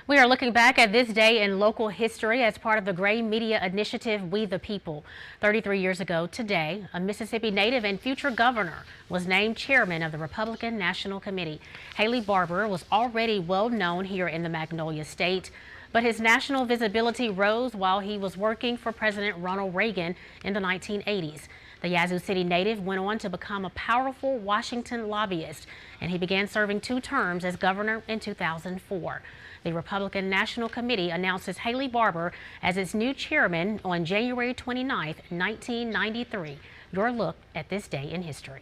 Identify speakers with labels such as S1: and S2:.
S1: We are looking back at this day in local history as part of the Gray Media Initiative, We the People. 33 years ago today, a Mississippi native and future governor was named chairman of the Republican National Committee. Haley Barbour was already well known here in the Magnolia State, but his national visibility rose while he was working for President Ronald Reagan in the 1980s. The Yazoo City native went on to become a powerful Washington lobbyist, and he began serving 2 terms as governor in 2004. The Republican National Committee announces Haley Barbour as its new chairman on January 29, 1993. Your look at this day in history.